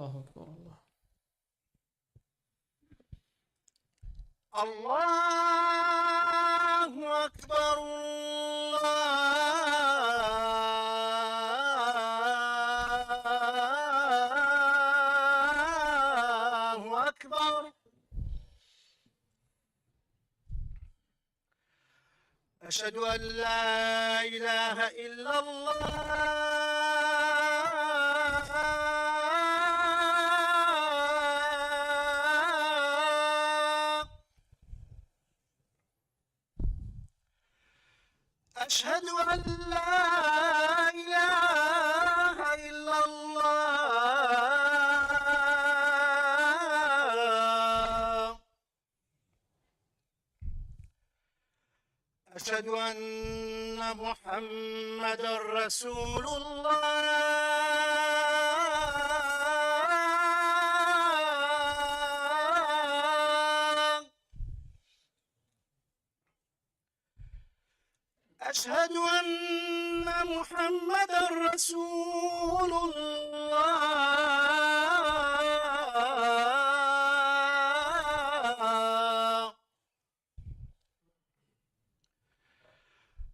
الله أكبر الله. الله أكبر الله أكبر. أشهد أن لا إله إلا الله. أشهد أن لا إله إلا الله. أشهد أن محمدا رسول الله. أشهد أن محمدا رسول الله.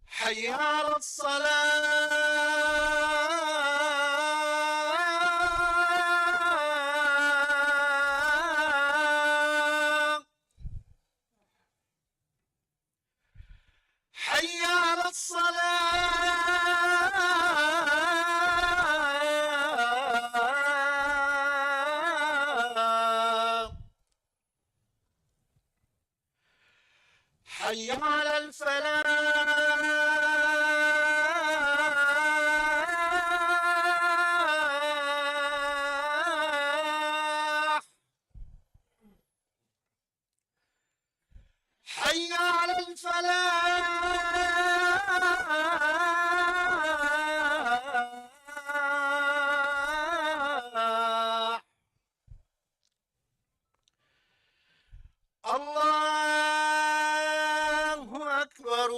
حي على الصلاة. حي على الصلاة. حي على الفلاح. حي على الفلاح. الله أكبر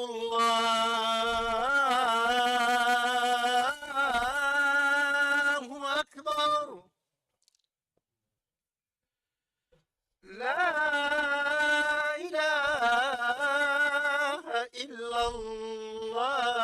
الله أكبر. لا إله إلا الله.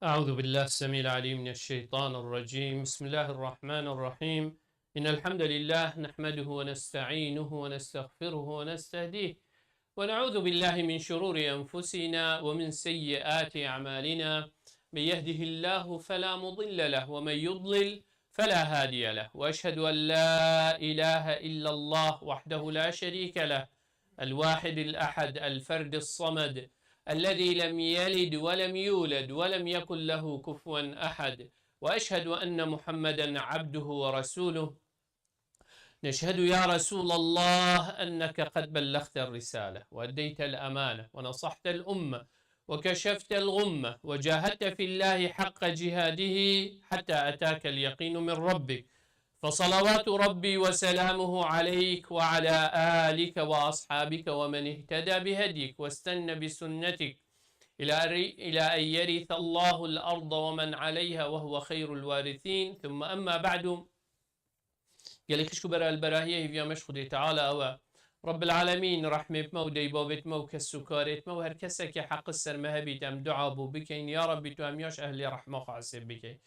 أعوذ بالله السميع العليم من الشيطان الرجيم. بسم الله الرحمن الرحيم. إن الحمد لله نحمده ونستعينه ونستغفره ونستهديه ونعوذ بالله من شرور أنفسنا ومن سيئات أعمالنا. من يهده الله فلا مضل له ومن يضلل فلا هادي له. وأشهد أن لا إله إلا الله وحده لا شريك له، الواحد الأحد الفرد الصمد الذي لم يلد ولم يولد ولم يكن له كفوا أحد. وأشهد أن محمدا عبده ورسوله. نشهد يا رسول الله أنك قد بلغت الرسالة وأديت الأمانة ونصحت الأمة وكشفت الغمة وجاهدت في الله حق جهاده حتى أتاك اليقين من ربك. فصلوات ربي وسلامه عليك وعلى آلك وأصحابك ومن اهتدى بهديك واستنى بسنتك إلى أن يرث الله الأرض ومن عليها وهو خير الوارثين. ثم أما بعد، قال كشكو برا البراهية في مش خدي تعالى أو رب العالمين رحمة مو ديبابت مو كسكارت مو هركسك حق السرمهبي تم دعاء بو بكين يا ربي تو أمياش أهلي رحمة خاصة بكين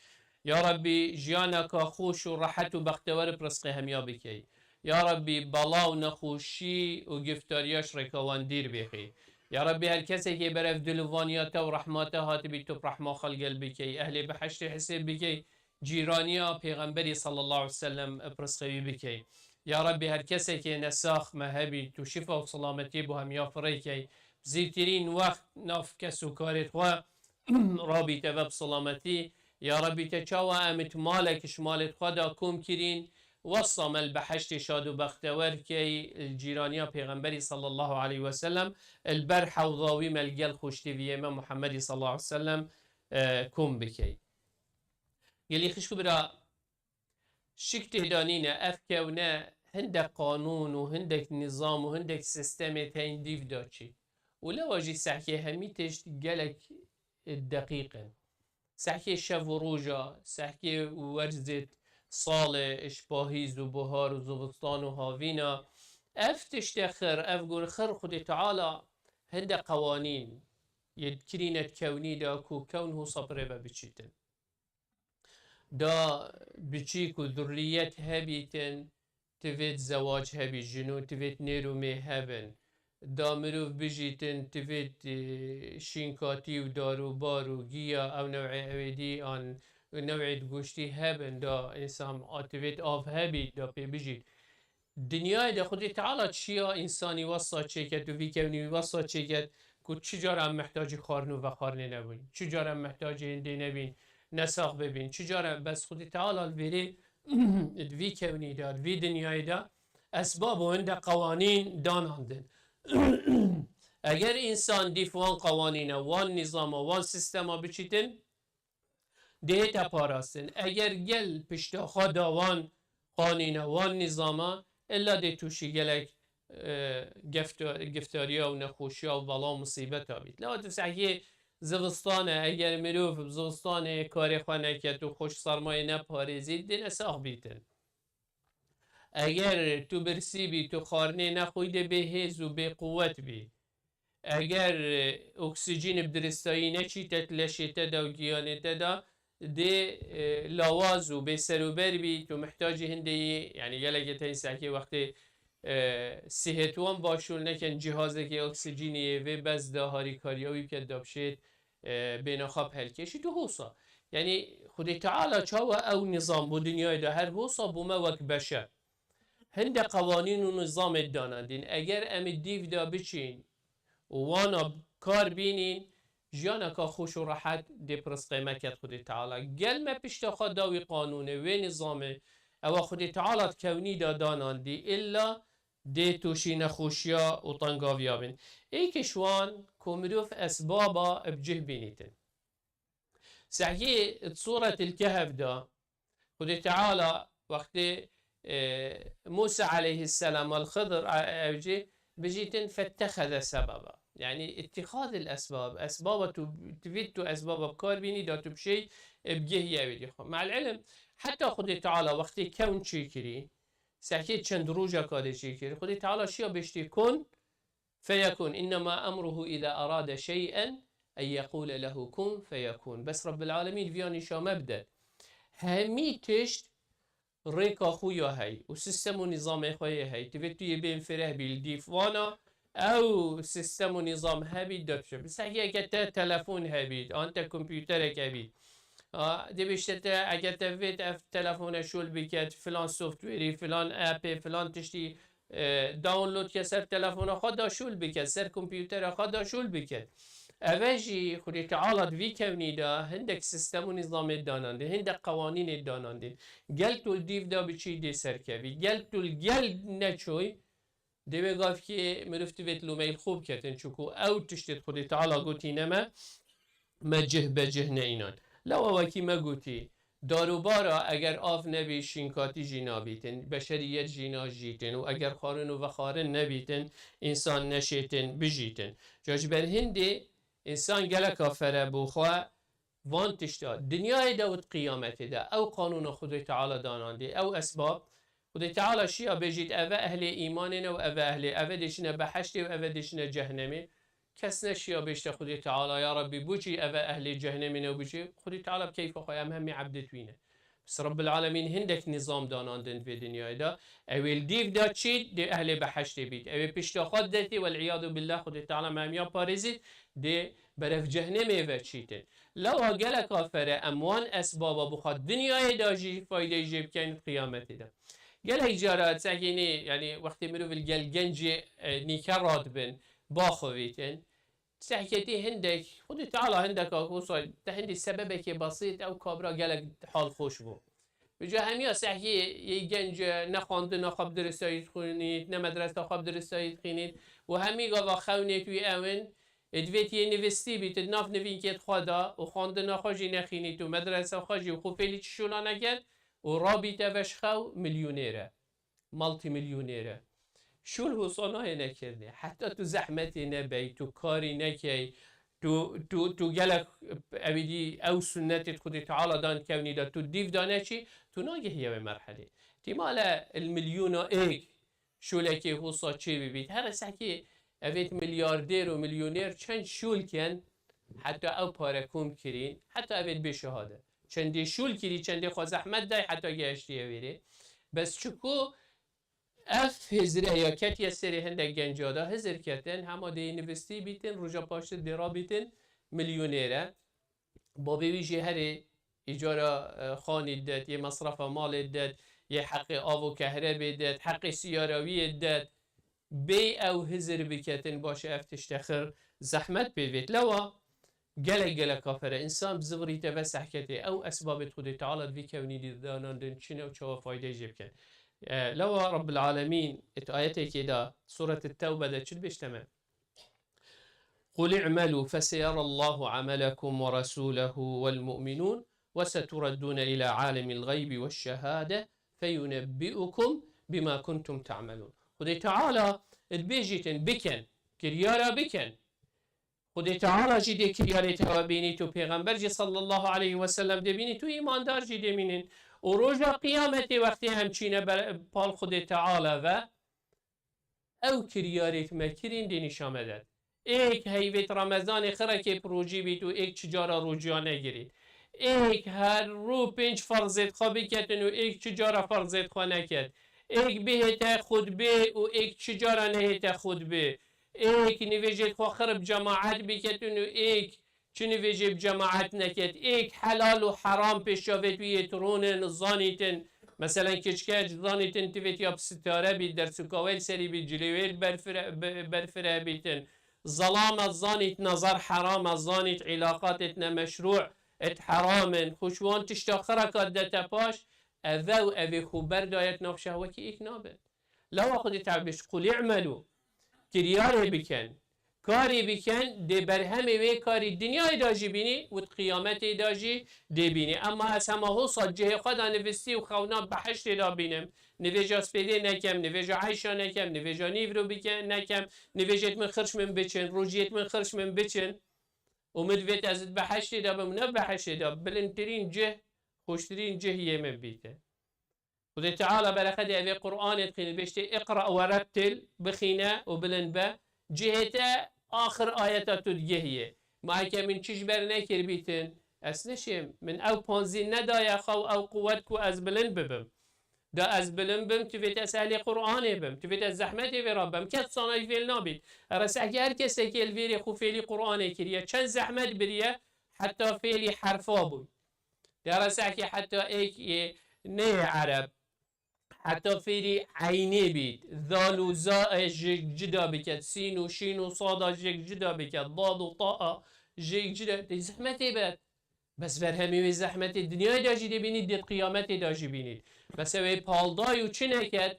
يا ربي جيانك خوش وراحت وبختور برزق هميا بكي يا ربي بلا ونخوشي وقفتارياش ركوان دير بكي يا ربي هالكسك برف دلوانياته ورحمته هات بيتو برحمة خلق بكي أهلي بحشت حسب بكي جيرانيا پیغمبری صلی الله علیه وسلم پرسخوی بکی یا ربی هر کسی که نساخ مهبی تو شفا و سلامتی بو هم یافری کی زیترین وقت ناف کس و کارت و رابطه و بسلامتی یا ربی تچاوه امت مالک شمالت خدا کم کرین وصم البحشت شاد و بختور کی الجیرانیا پیغمبری صلی الله علیه وسلم البرح و ضاوی ملگل خوشتی ویما محمدی صلی الله علیه وسلم کم بکی يلي خشكو برا شك تهدانينا أفكونا هندك قانون وهندك نظام وهندك سيستم تاين ديف داتشي ولا واجي سحكي هميتش جالك الدقيقة سحكي شف وروجا سحكي ورزت صالة اشباهيز وبهار وزبطان وهافينا افتش تخر افقول خر خدي تعالى هند قوانين يذكرين كوني دا كو كونه صبر بچيتن دا بچيك ذريت هبيتن تفيت زواج هبي جنو تفيت نيرو مي هبن دا مروف بجيتن تفيت شينكاتي ودارو بارو جيا او نوع اويدي ان نوع گوشتي هبن دا انسان تفيت آف هبي دا بي بجيت دنیای دا خودی تعالی چیا انسانی واسا چه کرد و ویکونی واسا چه کرد که چجارا هم محتاجی خارنو و خارنه نبین چجارا هم محتاجی هنده نبین نساق ببین چجارا بس خودی تعالی الویری ویکونی داد وی دنیای دا اسباب و هنده قوانین داناندن اگر انسان دیف وان قوانین وان نظام وان سیستما بچیتن دیتا پاراستن اگر گل پشتاخا داوان قانین وان نظاما الا دی توشی گلک گفتاریا و نخوشیا و بلا مصیبت ها بید لذا سعی زغستانه اگر مروف زغستانه کاری خانه که تو خوش سرمایه نپارزید دین اساق بیتن اگر تو برسی بی تو خارنه نخویده به هز و به قوت بی اگر اکسیژن بدرستایی نچیتت لشیته دا و گیانته دا دی لوازو به سروبر بی تو محتاج هندی یعنی گلگه تا این ساکی وقتی صحتوان باشول نکن جهازه که اکسیژنی و بز دا هاری کاریاوی که دابشید بیناخاب هل کشی تو حوصا یعنی خودی تعالی چاوه او نظام بو دنیای دا هر حوصا بو ما وک بشه هند قوانین و نظام دانندین اگر ام دیو دا بچین و وانا کار بینین جیانا که خوش و راحت دی پرس قیمه کد خودی تعالی گل ما پشتا خود داوی قانونه و نظامه او خودی تعالی کونی دا داناندی الا دی توشی نخوشیا و طنگاویا بین ای کشوان کمروف اسبابا بجه بینیتن سحیه صورة الكهف دا خودی تعالی وقتی موسى عليه السلام والخضر اوجي بجيتن فاتخذ سببا يعني اتخاذ الاسباب اسباب تفيد اسباب بكار بيني داتو بشيء بجيه يابدي مع العلم حتى خدي تعالى وقتي كون شيكري سحكي چند روجا كادي شيكري خدي تعالى شيا بشتي كن فيكون انما امره اذا اراد شيئا ان يقول له كن فيكون بس رب العالمين فياني شا مبدا همي تشت ريكا خويا هاي وسيستم ونظام خويا هاي تفيد يبين فره بالديفوانا او سیستم و نظام هبید داشته بس اگه تلفن هبید آنت کامپیوتر هبید دی بیشتر اگه تفید اف تلفن شول بکت فلان سوفتوری فلان اپ فلان تشتی دانلود که سر تلفن خود شول بکت سر کامپیوتر خود شول بکت اوجی خودی تعالى وی کونی دا هندک سیستم و نظام داننده هندک قوانین داننده گل تول دیو دا بچی دی سرکوی گل تول گل نچوی دیوه گفت که مرفتی ویت لومیل خوب کردن چکو او تشتید خودی تعالی گوتی نما مجه بجه نینان لو وکی ما گوتی داروبارا اگر آف نبی شینکاتی جینا بیتن بشریت جینا جیتن و اگر خارن و خارن نبیتن انسان نشیتن بجیتن جاج بر هندی انسان گله کافره بخوا وان تشتاد دنیای داود قیامت دا او قانون خودی تعالی دانانده او اسباب خدای تعالی شیا بجید اوه اهل ایمانن و اوه دشنه بحشتی و اوه دشنه جهنمی کس نشیا بشته خدای تعالی یا ربی بوچی اوه اهل جهنمی و بوچی خدای تعالی کیف خوایم همی عبدت وینه بس رب العالمین هندک نظام داناندن في دنیای دا اویل دیو دا چید دی اهل بحشتی بید اویل پشتا خود دتی والعیاذ بالله خدای تعالی مهمیا پارزید دی برف جهنمی و چیتن لو گل کافره اموان اسبابا بخواد دنیای دا جی فایده جیب کن قیامتی دا گل هجارات ساكيني يعني وقت منو في الجل جنجي نيكرات بن باخويتن سحكتي هندك خدي تعالى هندك وصل تهندي سببك بسيط او كابرا جلك حال خوش بو بجا هميا سحكي يجنج نخوند نخاب درسايت خونيت نمدرسة خاب درسايت خينيت وهمي قوا خونيت وي اون ادويت ينفستي بيت ناف نفين كيت خدا وخوند نخاجي نخينيت ومدرسة خاجي وخوفيلي تشولا نكد و رابطه وشخو مليونيره مالتي مليونيره شول حسانای نکرده حتی تو زحمتی نبی تو کاری نکی تو گلک اویدی او سنت خود تعالی دان کونی دا تو دیو دانه چی تو ناگهی به مرحله تیمال الملیون ایک شولکی حسا چی ببید هر سکی اوید میلیاردر و میلیونر چند شول کن حتی او پارکوم کرین حتی اوید بشهاده چندی شول کری چندی خوا زحمت دای حتی گشتی اویره بس چکو اف هزره یا کتی سری هنده گنجادا هزر کتن همه ده اینوستی بیتن روژا پاشت درا بیتن میلیونیره با بیویجی هری ایجارا خانی داد یه مصرف مال داد یه حق آب و کهربی داد حق سیاروی داد بی او هزر بکتن باشه افتش تخر زحمت بیوید لوا گله کافره انسان بزوری تبس حکته او اسباب خود تعالی في كوني دانان چنه و چه فایده جیب کن لو رب العالمين آياتي كده سورة التوبة ده شو بيشتمل قل اعملوا فسيرى الله عملكم ورسوله والمؤمنون وستردون إلى عالم الغيب والشهادة فينبئكم بما كنتم تعملون خدي تعالى البيجيتن بكن كريارا بكن خدي تعالى جدي كرياري توابيني تو پیغمبر جي صلى الله عليه وسلم دبيني تو ایمان دار جدي منين و روژا قیامت وقتی همچینه پال خود تعالی و او کریاریت مکرین دینش آمدد ایک هیویت رمضان خره که پروژی بید و ایک چجارا روجیا نگیرید ایک هر رو 5 فرضت خوابی کتن و ایک چجارا فرضت خواه نکد ایک بهت خود به و ایک چجارا نهت خود به ایک نویجت خواه خرب جماعت بکتن و ایک چنی ویجب جماعت نکد ایک حلال و حرام پیشاوید وی ترون زانیتن مثلا کچکج زانیتن تویت یا ستاره بید در سکاویل سری بید جلیویل برفره بیتن ظلام الزانیت نظر حرام الزانیت علاقاتت نمشروع ات حرامن خوشوان تشتاخره کادتا پاش اوه اوه خوبر دایت ناف شهوکی ایک نابد لو خودی تعبیش قولی اعملو کریاره بکن کاری بکن ده برهمه وی کاری دنیای داجی بینی و قیامت داجی ده بینی اما از همه ها صجه خدا نوستی و خونا بحشت دا بینم نویجا سپیده نکم نویجا عیشا نکم نویجا نیو رو بکن نکم نویجت من خرش من بچن روجیت من خرش من بچن امید از بحشت دا بمونه بحشت دا بلندترین جه خوشترین جهیه من بیته خدا تعالی برخد اوی قرآن اتخینه بشته اقرأ و رتل بخینه و بلند به جهته آخر آیات تدگیه ما که من چیش بر نکر بیتن اسنشیم من او پانزی ندای خو او قوت کو از بلند ببم دا از بلند بم تویت از اهل قرآن بم تویت از زحمت ربم کت صانای فیل نابید رس اگر کسی که الویری خو فیلی قرآن کریه چند زحمت بریه حتی فیلی حرفا بود در رس اکی حتی ایک نه عرب حتی فیری عینی بید ذال و زا جدا بکد سین و شین و صادا جدا بکد ضاد و طاء جدا زحمتی بد بس بر همی زحمت دنیای داجی دی بینید دید قیامت داجی بینید بس اوی پالدای و چی نکد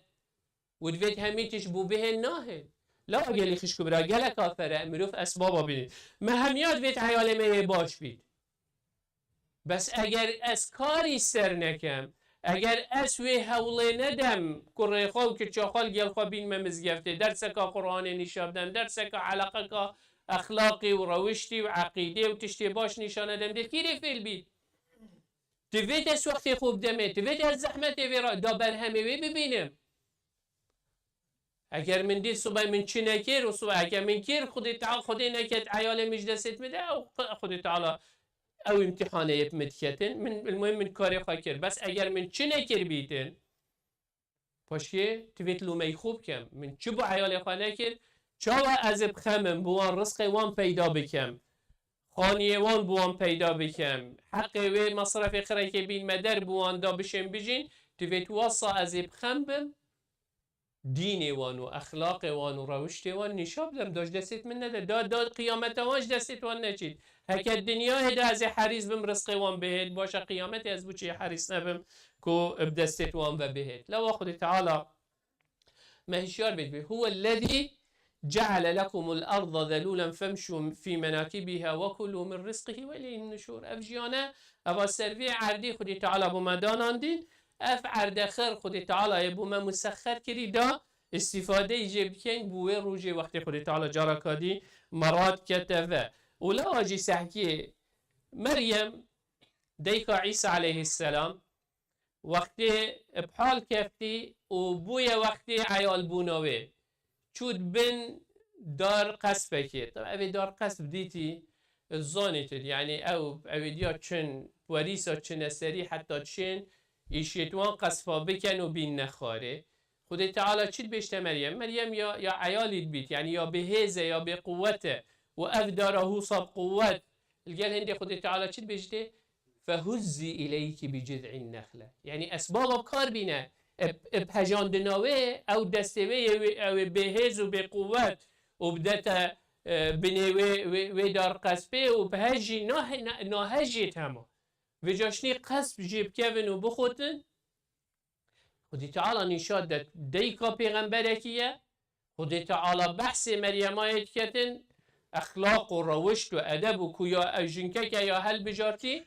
و دوید همیتش بو به ناهد لا اگلی خش کبرا گل کافره مروف اسبابا بینید ما همیاد وید حیال میه باش بید بس اگر از کاری سر نکم اگر اسوی حوله ندم کره خو که چاخال گل خو بین مزگفته درس کا قرآن نشابدن درس کا علاقه کا اخلاقی و روشتی و عقیده و تشتی باش نشانه دم ده کی فیل بید تویت از وقتی خوب دمه تویت از زحمت ویرا دا برهمه وی ببینم اگر من دید صبح من چی نکر و صبح اگر من کر خودی تعالی خودی نکت عیال مجدست میده او خودی تعالی او امتحانه یب مدکتن من المهم من کاری خواه کرد بس اگر من چی نکر بیتن پاشکه تویت لومی خوب کم من چی با عیال خواه نکر چاو از بخمم بوان رزق وان پیدا بکم خانیه وان بوان پیدا بکم حق و مصرف خره که بین مدر بوان دا بشم بجین تویت واسا از بخمم دین وان و اخلاق وان و روشت وان نشاب دم داشت دستت من نده داد قیامت وانش دستت وان نچید هکر دنیا هده از حریص بم رزق وان بهت باشه قیامت از بچه حریص نبم کو بدستت وان و بهت لو خود تعالی مهشیار بید هو الذي جعل لكم الأرض ذلولا فامشوا في مناكبها وكلوا من رزقه وإليه النشور أفجيانا أبا السرفي عردي خدي تعالى بما داناندين اف عرد خر خود تعالی بوم مسخر کری دا استفاده ایجه بکن بوه روژه وقتی خودی تعالی جارا کادی مراد کتوه ولا واجی سحکی مریم دیکا عیسی علیه السلام وقتی بحال کفتی و بوی وقتی عیال بونوه چود بن دار قصب که طبعا اوی دار قصب دیتی زانیتر یعنی او دیا چن وریسا چن سری حتی چن ایشیتوان قصفا بکن و بین نخاره خود تعالی چید بشته مریم یا عیالید بیت یعنی یا بهزه یا به قوته و اف داره صاب قوت الگل هندی خود تعالی چید بشته فهزی الیکی بجذع النخله یعنی اسباب کار بینه بهجاندناوه او دستوه او بهز و به قوت و بدت بنوه دار قصبه و بهجی ناهجی تمام و جاشنی قصب جیب کون و بخوتن خودی تعالی نشاد داد دیکا پیغمبره کیه خودی تعالی بحث مریم آیت کتن اخلاق و روشت و ادب و کویا اجنکه که یا هل بجارتی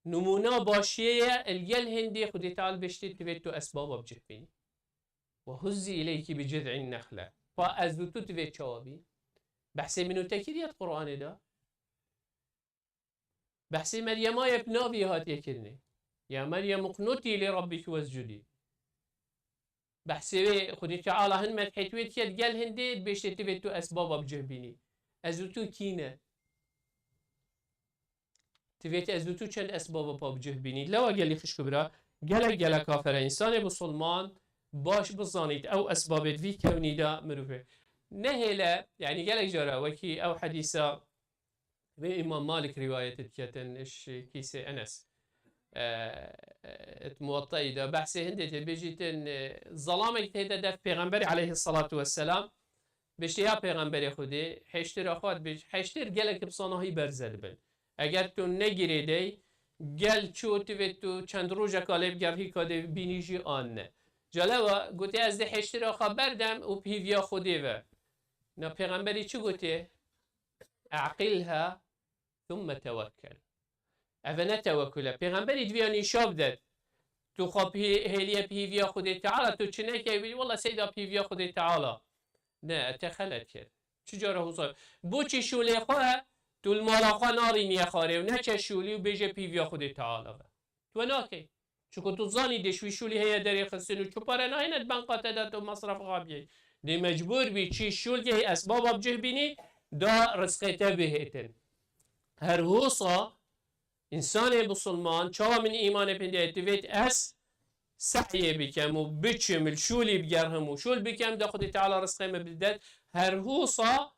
نمونه باشیه الگل هندی خودی تعالی بشتی توید تو اسباب بجه بینی و هزی الیکی بجذع النخله فا از دو تو توید چوابی بحث منو تکریت قرآن دا بحث مریم های ابنابی هات یکرنه یا مریم اقنوتی لربک واسجدی بحث خودی تعالی هن مدحیتوید که الگل هندی بشتی توید تو اسباب بجه بینی از دو تو کینه تبيت أزدوتو چند أسباب بابجه بيني لو أجلي خش كبرى جل كافر إنسان مسلمان باش بظانيت أو أسباب في كوني دا مروفه نهلا يعني جل جرى وكي أو حديثة بإمام مالك رواية تكتن إيش كيس أنس موطئ دا بحث هندي بيجيتن ظلامك تهدا دف پیغمبر عليه الصلاة والسلام بشتيا پیغمبر خودي حشتر أخوات حشتر جلك بصناهي برزل بن اگر تو نگیریدی گل چوت و تو چند روز کالب گفتی کاده بینیجی آن نه جالبه گوتی از ده حشتر خبر دم و پیویا خودی و نه پیغمبری چی گوتی اعقلها ثم توکل اوه توکله پیغمبری دویانی شاب داد تو خواب هلیه پیویا خودی تعالی تو چه نکی بیدی والله سیدا پیویا خودی تعالی نه تخلت کرد چجاره حساب بو چی شوله خواه تو المالاخا نارینی خاره و نچه شولی و بیجه پیویا خودی تعالی تو ناکی چون تو زانی دشوی شولی هیا داری خستن و چپاره ناینت بنقاته دا تو مصرف غابیه دی مجبور بی چی شول که اسباب بجه بینی دا رزقیته بهتن هر حوصا انسان مسلمان چاوا من ایمان پنده دوید اس سعیه بکم و بچم شولی بگرهم و شول بکم دا خودی تعالی رزقه مبدد هر حوصا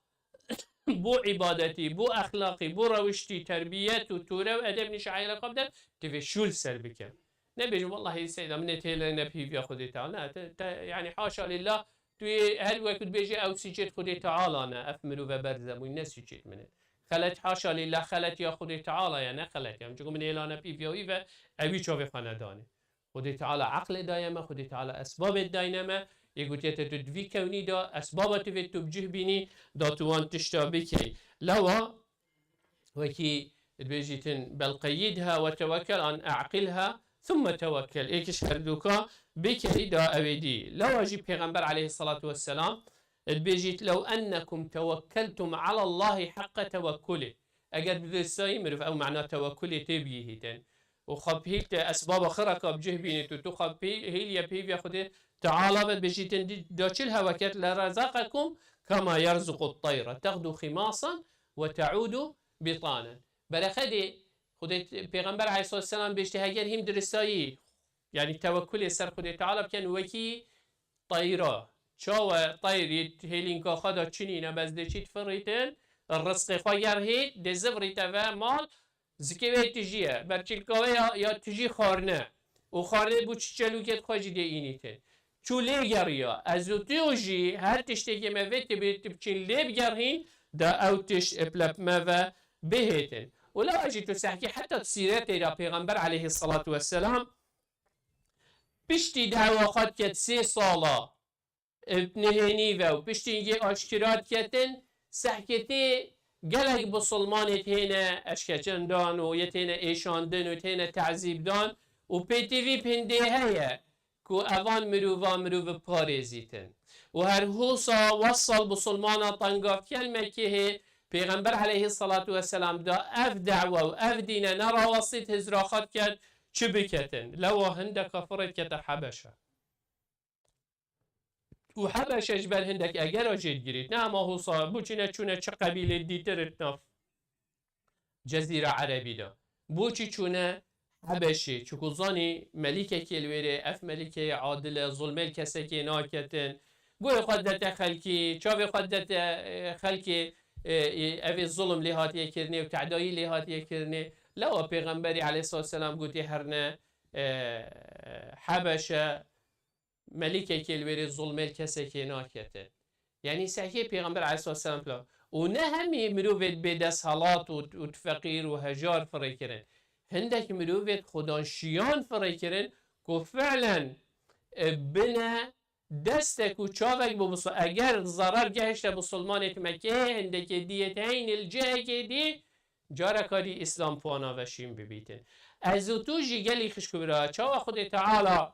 بو عبادتی بو اخلاقی بو روشتی تربیت و توره و ادب نشعیل قبل تفي شول سر بكم نبيج والله سيدا من تهلا نبي في خدي تعالى يعني حاشا لله توي هل وقت بيجي او سجد خدي تعالى انا افملوا وبرزم والناس سجد منه خلت حاشا لله خلت يا خدي تعالى يعني خلت يعني چون من اعلان نبي في و ابي چوي خاندانه خدي تعالى عقل دايما خدي تعالى اسباب داينما يقول تدوي كوني دا اسباب تبجه بيني دا توان تشتابكي لوا وكي بيجيتن بل قيدها وتوكل عن اعقلها ثم توكل ايكش هردوكا بكي دا اويدي لو اجي پیغمبر عليه الصلاة والسلام بيجيت لو انكم توكلتم على الله حق توكله اگر بذساي مرف او معنى توكله تبيهتن وخب هيت اسباب خرق بجه بيني تو خب هيل يا خده تعالى بجيتن داشل هواكت لرزقكم كما يرزق الطير تغدو خماصا وتعود بطانا برخدي خديت پیغمبر عليه الصلاة والسلام بيجتهاجر هم درسایی يعني توكل سر خدي تعالى كان وكي طيرة شو طير هيلينكا خدا چنينه بزده چيت فريتن الرزق خير هيت دزفريت و مال زكوه تجيه برچلكوه يا تجي خارنه و خارنه بو چلوكت خواجي دي اینیتن چو لیگریا از اوتیوژی هر تشتی که موت بچین لیبگرهین دا اوتش ابلب موا بهتن ولا اجي تسحكي حتى سيرت الى پیغمبر عليه الصلاة والسلام بشتي دعوة خد كت 3 سالا ابن هنيفة و بشتي يجي اشكرات كتن سحكتي قلق بسلمانت هنا اشكتندان و يتهنا ايشاندن و يتهنا تعذيب دان و بي تي في بهنده هيا كو اوان مروفا باريزيتن وهر هوسا وصل بسلمانا طنقا كلمة كيه پیغمبر عليه الصلاة والسلام دا اف دعوة و اف دينا نرى وصيت هزراخات كان چه بكتن لو هندك فرد كتا حبشة و حبشش بل هندك اگر جيد گريت نعم هوسا بوچينا چونه چه قبيلة ديتر ناف جزيرة عربي دا بوچي چونه حبشي چكو زاني ملكة كيلويري اف ملكة عادلة ظلمي الكسكي ناكتن قوي قدت خلقي چاوي قدت خلقي اف الظلم لهاتيه كرني و تعدايي لهاتيه كرني لو پیغمبري عليه الصلاة والسلام قوتي هرنا حبشة ملكة كيلويري ظلمي الكسكي ناكتن يعني سحكي پیغمبر عليه الصلاة والسلام بلا و نهمي مروفت بدس هالات و فقير و هجار فريكرن هندك مروفت خداشيان فريكرن كو فعلا بنا دستك و چاوك ببصر اگر ضرر گهشت بسلمانت مكه هندك ديتين الجهة دي جارة كاري اسلام پوانا وشين ببيتن ازو تو جيگلي خشكو برا چاو خود تعالى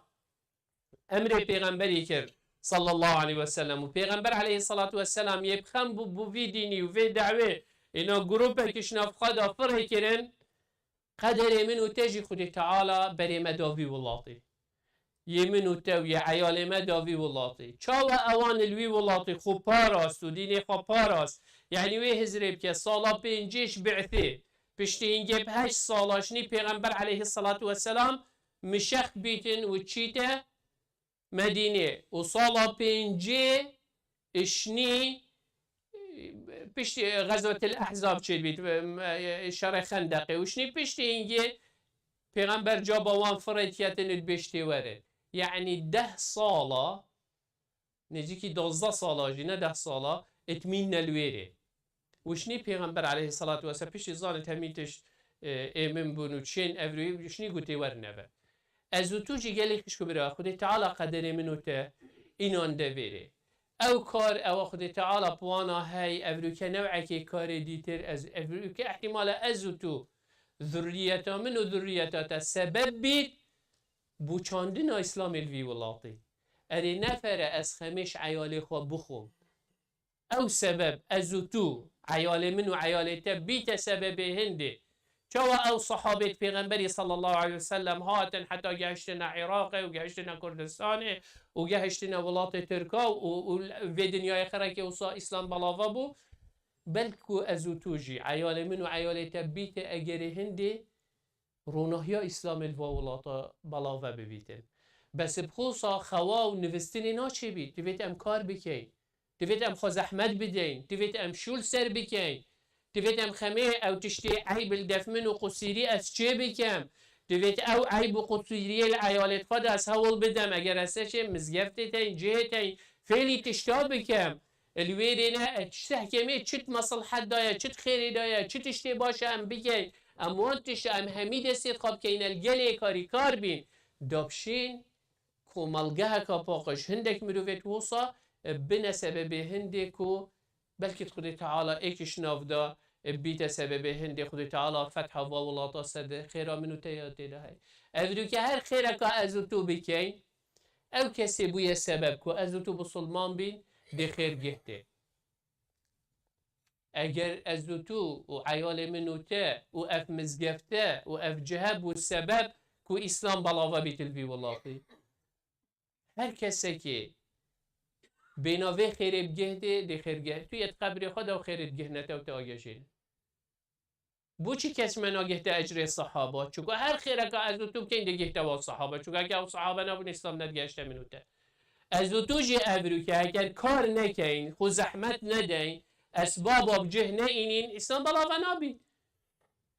امر پیغمبری کرد صلى الله عليه وسلم و پیغمبر عليه الصلاة والسلام يبخم بو في ديني و في دعوه انا جروبه كشناف خدا فره كرن قدر منو تجي خود تعالى بري مداوي واللاطي يمنو توي عيال مداوي واللاطي چاو اوان الوي واللاطي خو باراست و ديني خو باراست يعني وي هزريب كه صالا بنجيش بعثي پشتين جيب 8 صالاشني پیغمبر عليه الصلاة والسلام مشخ بيتن و چيته مدينة وصالا بينجي اشني بشتي غزوة الأحزاب شيء بيت شرع خندقي وشني بشتي إنجي پیغمبر جابا وان فريتياتن البشتي ورد يعني 10 صالة نجيكي 12 صالة جينا 10 صالة اتمين الويري وشني پیغمبر عليه الصلاة والسلام بشتي ظانت هميتش امن بونو تشين افروي وشني قوتي ورنبه از تو جیگلی خشکو برای خود تعالی قدر منو تا اینان دویره او کار او خود تعالی پوانا هی افروکه نوعی که کار دیتر از افروکه احتمال از تو ذریتا منو ذریتا تا سبب بید بوچاندن اسلام الوی ولاطی اری نفره از خمش عیال خواه بخوم او سبب از تو عیال منو عیال تا بیت سبب هنده چوا او صحابه پیغمبری صلی الله علیه وسلم هاتن حتی گشتن عراق و گشتن کردستان و گشتن ولات ترکا و دنیای خره که اوسا اسلام بلاوا بو بلکو ازو توجی عیال من و عیال تبیت اگر هنده رونهیا اسلام الوا ولات بلاوا ببیتن بس بخوصا خوا و نوستن ناچه بید دوید ام کار بکن دوید ام خواز احمد بدین دوید ام شول سر بکن دوید ام خمه او تشتی عیب الدفمن و قصیری از چه بکم دوید او عیب و قصیری العیالت خود از هول بدم اگر ازش مزگفت تین جه تین فعلی تشتا بکم الویرینه چه حکمه چت مصلحت دایا چت خیری دایا چت تشتی باشه ام بکن اموان تشتی ام همید سید خواب که این الگلی کاری کار بین دابشین کو ملگه که پاقش هندک مروفت وصا بنا سبب هندک کو بلکه خود تعالی ایکش نافدا بیت سبب هند خود تعالی فتح و ولاتا صد خیره منو تیاده ده افرو که هر خیره که از تو بکن او کسی بوی سبب که از تو بسلمان بین ده خیر گهده اگر از تو و عیال منو ته و اف مزگفته و اف جهب و سبب که اسلام بلاوه بیت الوی ولاتی هر کسی که بناوه خیره بگهده ده خیر گهده توی ات قبری خود و خیرت گهنته و تاگشین بو چی کس من آگهده اجر صحابه چون هر خیره که از تو که اینده گهده و صحابه چون اگه او صحابه نبون اسلام ندگشته منوته از تو جه ابرو که اگر کار نکین خود زحمت ندین اسباب آب جه نه اینین اسلام بلاوه نبین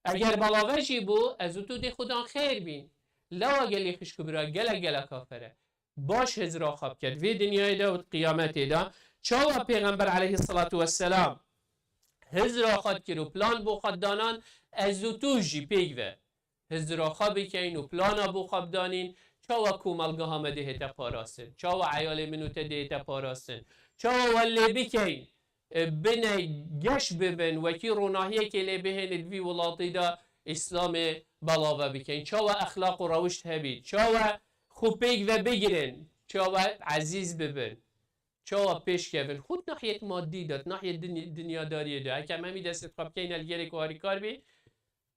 اگر بلاوه جی بو از تو ده خودان خیر بین لوا گلی خشکو برا گله کافره باش هزرا خواب کرد وی دنیای دا و قیامت دا چاوا پیغمبر علیه الصلاة والسلام هزرا خواب کرد و پلان بو خواب دانان از تو جی پیگوه هزرا خوابی که این و پلانا بو خواب دانین چاوا کوملگه همه ده تا پاراستن چاوا عیال منو تا ده تا پاراستن چاوا ولی بکین بنای گش ببن وکی روناهیه که لی بهن دوی ولاتی دا اسلام بلاوه بکین چاوا اخلاق و روشت هبید چاوا خوب پیک و بگیرن چاوا عزیز ببن چاوا پیش کردن خود ناحیه مادی داد ناحیه دنیاداری داد اگه من دست خواب که این الگری کاری کار بی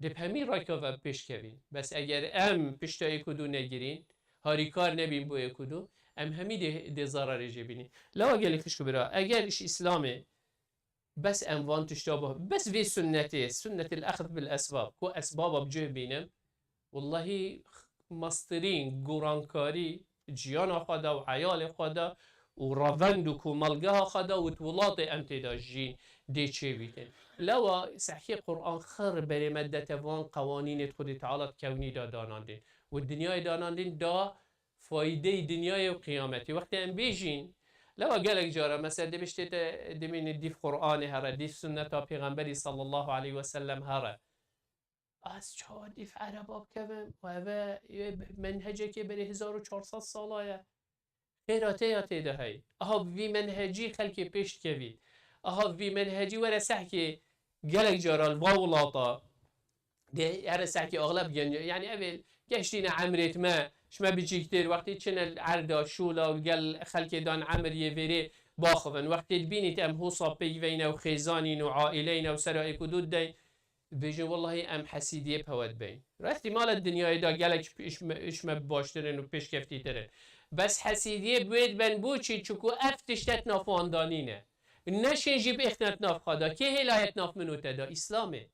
دپ همین راکا و پیش کردین بس اگر ام پشتای کدو نگیرین هاری کار نبین بوی کدو ام همین ده ضرر جبینی لو اگه خشکو برا اگرش اسلامه بس انوان تشتابه بس في سنته سنة الأخذ بالأسباب كو أسباب بجه بينم والله مصدرين قرانكاري جيانا خدا وعيال خدا ورافندو كو ملقاها خدا وتولاطي امتدا جين دي چه بيتن لو صحيح قرآن خر بري مدة وان قوانين خود تعالى كوني دا داناندين والدنيا داناندين دا فايدة دنيا وقيامتي وقت ام بيجين لو قالك جارة مثلا دي بشتت دمين ديف قرآن هرا ديف سنة پیغمبري صلى الله عليه وسلم هرا از چه ديف عرباب كفن وهذا منهجه که بری 1400 ساله خیراته یا تیده های اها وی منهجی خلکی پیشت کوید اها وی منهجی وره سحکی گلک جارال واولاطا ده هر سحکی اغلب يعني اول گشتین عمرت ما شما بجيكتير وقتی چن العردا شولا وقال خلکی دان عمر يفيري باخفن وقتی بینید ام حوصا بيوين و خيزانين و عائلين و سرائي كدود دين بيجن والله ام حسيدية بهود بين احتمال الدنيا دا قالك اش ما باشترن و پیش کفتی ترن بس حسيدية بويد بن بوچي چكو افتشتت نافواندانينه نشين جيب اختنت ناف خدا كي هلايت ناف منو تدا اسلامه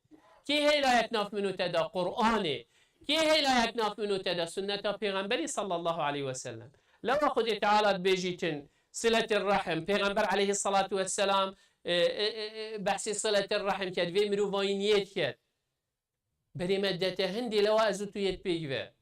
كي هلايت ناف منو تدا قرآنه كي هلايت ناف منو تدا سنة پیغمبري صلى الله عليه وسلم لو خد تعالى بيجيتن صلة الرحم پیغمبر عليه الصلاة والسلام بحث صلة الرحم كد في مروفاينيت كد بري مدته هندي لو ازوتو يتبيجوه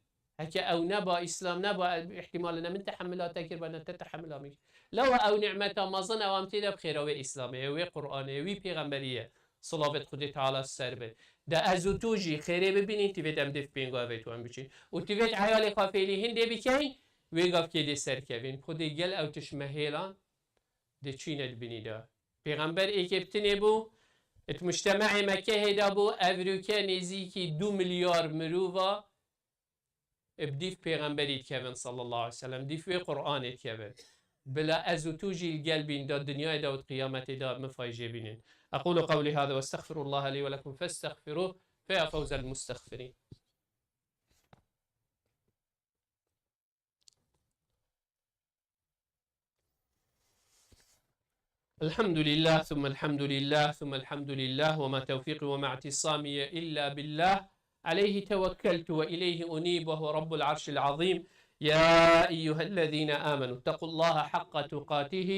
هكا او نبا اسلام نبا احتمال ان من تحملات تكر بنا تتحملها مش لو او نعمته مازن او امتدا بخير او اسلاميه و قرانيه و پیغمبريه صلوات خود تعالى السربه ده ازوتوجي خيره ببينين تيفيدم دف بينغاويتو ام بيچي و تيفيت عيال قافيلي هندي بكين ويغاف كدي سركبين خودي گل او تشمهيلان ده چين البني ده پیغمبر ايكبتني بو ات مجتمع مكه هيدا بو افروكا نزيكي 2 مليار مروفا بديف پیغمبري كevin صلى الله عليه وسلم ديف في قرآن كevin بلا ازوتوجي القلبين دا الدنيا دا والقيامة دا مفايجي بينين اقول قولي هذا واستغفر الله لي ولكم فاستغفروه فيا فوز المستغفرين الحمد لله ثم الحمد لله ثم الحمد لله وما توفيقي وما اعتصامي إلا بالله عليه توكلت وإليه أنيب وهو رب العرش العظيم يا أيها الذين آمنوا اتقوا الله حق تقاته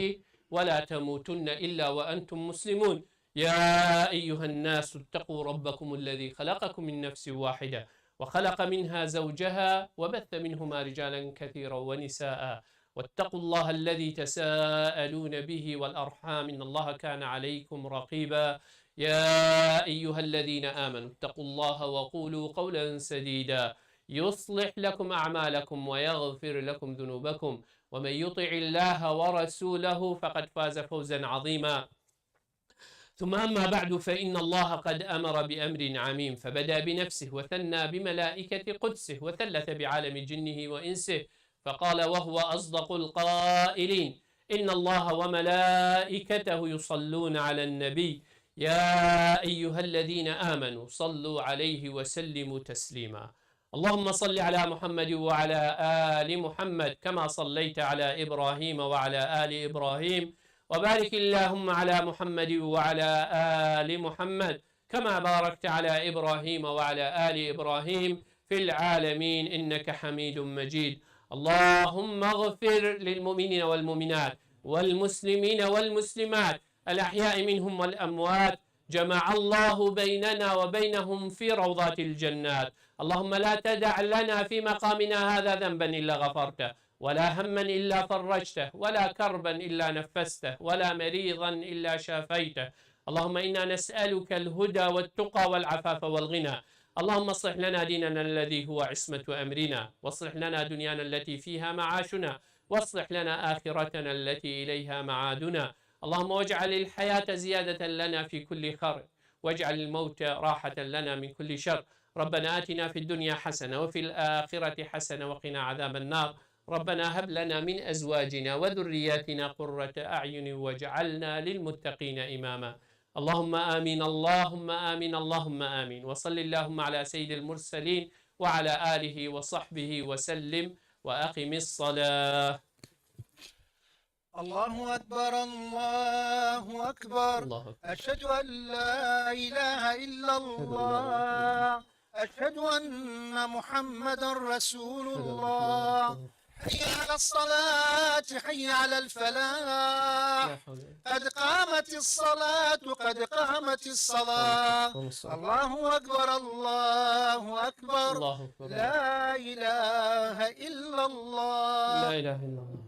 ولا تموتن إلا وأنتم مسلمون يا أيها الناس اتقوا ربكم الذي خلقكم من نفس واحدة وخلق منها زوجها وبث منهما رجالا كثيرا ونساء واتقوا الله الذي تساءلون به والأرحام إن الله كان عليكم رقيبا يا أيها الذين آمنوا اتقوا الله وقولوا قولا سديدا يصلح لكم أعمالكم ويغفر لكم ذنوبكم ومن يطع الله ورسوله فقد فاز فوزا عظيما ثم أما بعد فإن الله قد أمر بأمر عميم فبدأ بنفسه وثنى بملائكة قدسه وثلث بعالم جنه وإنسه فقال وهو أصدق القائلين إن الله وملائكته يصلون على النبي يا أيها الذين آمنوا صلوا عليه وسلموا تسليما اللهم صل على محمد وعلى آل محمد كما صليت على إبراهيم وعلى آل إبراهيم وبارك اللهم على محمد وعلى آل محمد كما باركت على إبراهيم وعلى آل إبراهيم في العالمين إنك حميد مجيد اللهم اغفر للمؤمنين والمؤمنات والمسلمين والمسلمات الأحياء منهم والأموات جمع الله بيننا وبينهم في روضات الجنات اللهم لا تدع لنا في مقامنا هذا ذنبا إلا غفرته ولا هما إلا فرجته ولا كربا إلا نفسته ولا مريضا إلا شافيته اللهم إنا نسألك الهدى والتقى والعفاف والغنى اللهم اصلح لنا ديننا الذي هو عصمة أمرنا واصلح لنا دنيانا التي فيها معاشنا واصلح لنا آخرتنا التي إليها معادنا اللهم واجعل الحياة زيادة لنا في كل خير واجعل الموت راحة لنا من كل شر ربنا آتنا في الدنيا حسنة وفي الآخرة حسنة وقنا عذاب النار ربنا هب لنا من أزواجنا وذرياتنا قرة أعين واجعلنا للمتقين إماما. اللهم آمين اللهم آمين اللهم آمين. وصل اللهم على سيد المرسلين وعلى آله وصحبه وسلم وأقم الصلاة. الله أكبر الله أكبر. الله أكبر. أشهد أن لا إله إلا الله. أشهد أن محمدا رسول الله. حي على الصلاة حي على الفلاح. قد قامت الصلاة قد قامت الصلاة. الله أكبر الله أكبر. الله أكبر. لا إله إلا الله. لا إله إلا الله.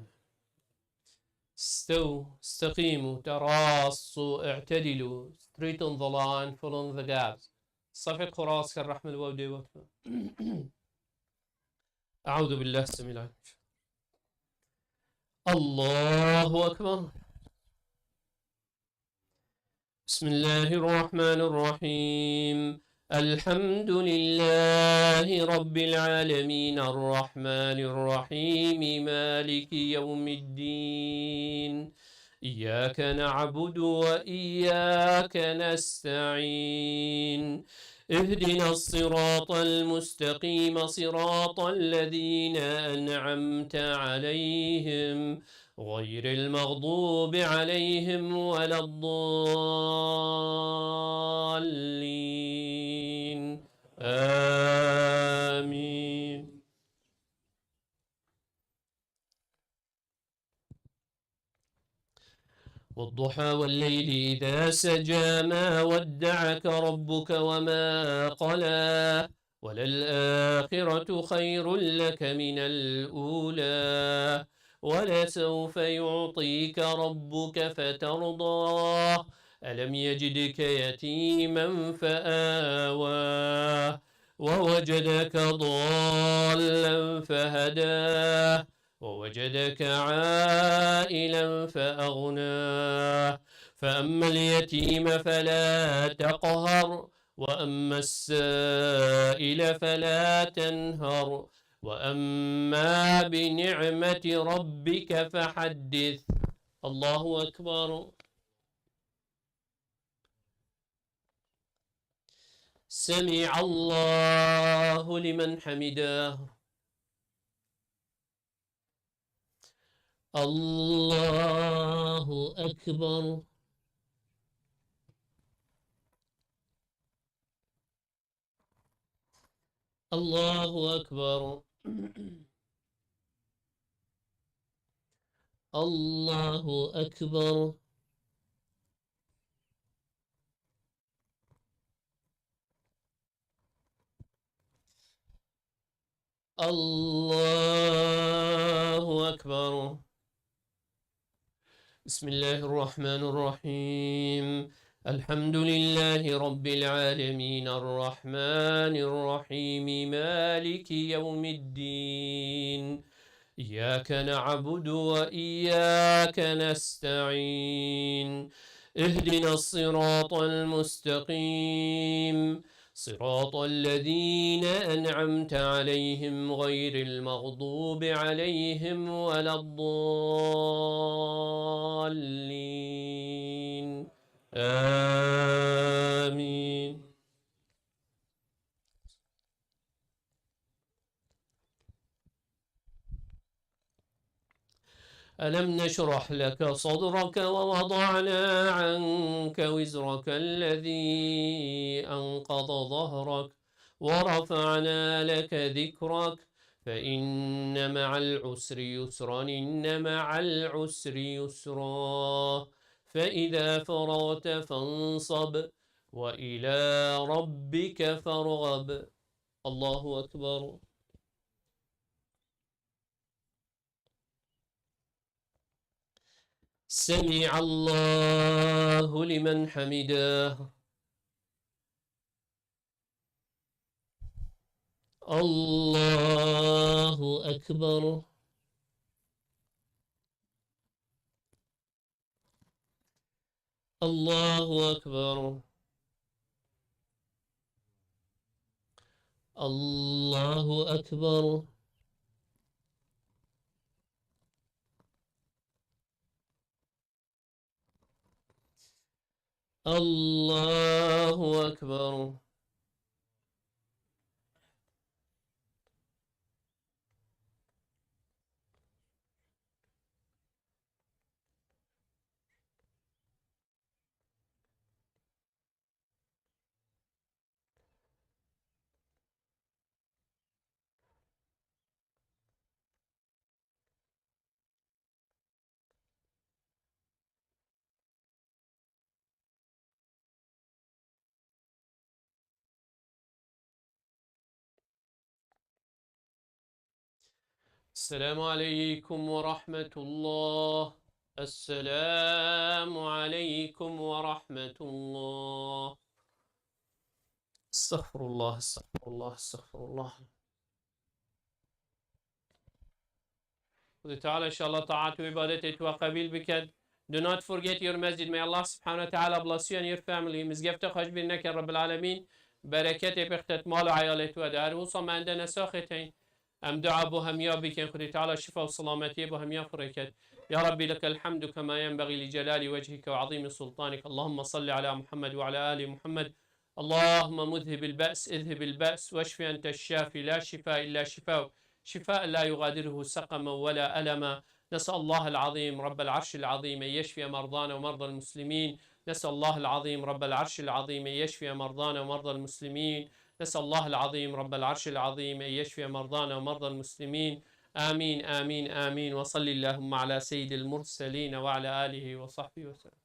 استووا استقيموا تراصوا اعتدلوا. Straight on the line, follow the gaps. صفق راسك الرحمة الودي وطفا. أعوذ بالله السميع العليم. الله أكبر. بسم الله الرحمن الرحيم. الحمد لله رب العالمين الرحمن الرحيم مالك يوم الدين. إياك نعبد وإياك نستعين. اهدنا الصراط المستقيم صراط الذين أنعمت عليهم غير المغضوب عليهم ولا الضالين. آمين. والضحى والليل إذا سجى ما ودعك ربك وما قلى وللآخرة خير لك من الأولى ولسوف يعطيك ربك فترضى. ألم يجدك يتيما فآوى ووجدك ضالا فهدى ووجدك عائلا فأغنى. فأما اليتيم فلا تقهر وأما السائل فلا تنهر وأما بنعمة ربك فحدث. الله أكبر. سمع الله لمن حمده. الله أكبر. الله أكبر. الله أكبر. الله أكبر. بسم الله الرحمن الرحيم. الحمد لله رب العالمين الرحمن الرحيم مالك يوم الدين. إياك نعبد وإياك نستعين. اهدنا الصراط المستقيم صراط الذين أنعمت عليهم غير المغضوب عليهم ولا الضالين. آمين. ألم نشرح لك صدرك ووضعنا عنك وزرك الذي أنقض ظهرك ورفعنا لك ذكرك فإن مع العسر يسرا إن مع العسر يسرا فإذا فرغت فانصب وإلى ربك فارغب. الله أكبر. سمع الله لمن حمده. الله أكبر. الله أكبر. الله أكبر. الله أكبر. السلام عليكم ورحمة الله. السلام عليكم ورحمة الله. استغفر الله استغفر الله استغفر الله. تعالى إن شاء الله طاعات وعبادته وقبيل بكد. Do not forget your masjid. May Allah subhanahu wa ta'ala bless you and your family. مزقفته خوش بينك يا رب العالمين. بركته بختت مال وعيالته ودار وصم عندنا ساختين. أم دعاء بهم يا بك خدي تعالى شفاء وسلامتي بهم يا فركت. يا ربي لك الحمد كما ينبغي لجلال وجهك وعظيم سلطانك. اللهم صل على محمد وعلى آل محمد. اللهم مذهب البأس اذهب البأس واشف أنت الشافي لا شفاء إلا شفاء شفاء لا يغادره سقما ولا ألما. نسأل الله العظيم رب العرش العظيم أن يشفي مرضانا ومرضى المسلمين. نسأل الله العظيم رب العرش العظيم أن يشفي مرضانا ومرضى المسلمين. نسأل الله العظيم رب العرش العظيم أن يشفي مرضانا ومرضى المسلمين. آمين آمين آمين. وصل اللهم على سيد المرسلين وعلى آله وصحبه وسلم.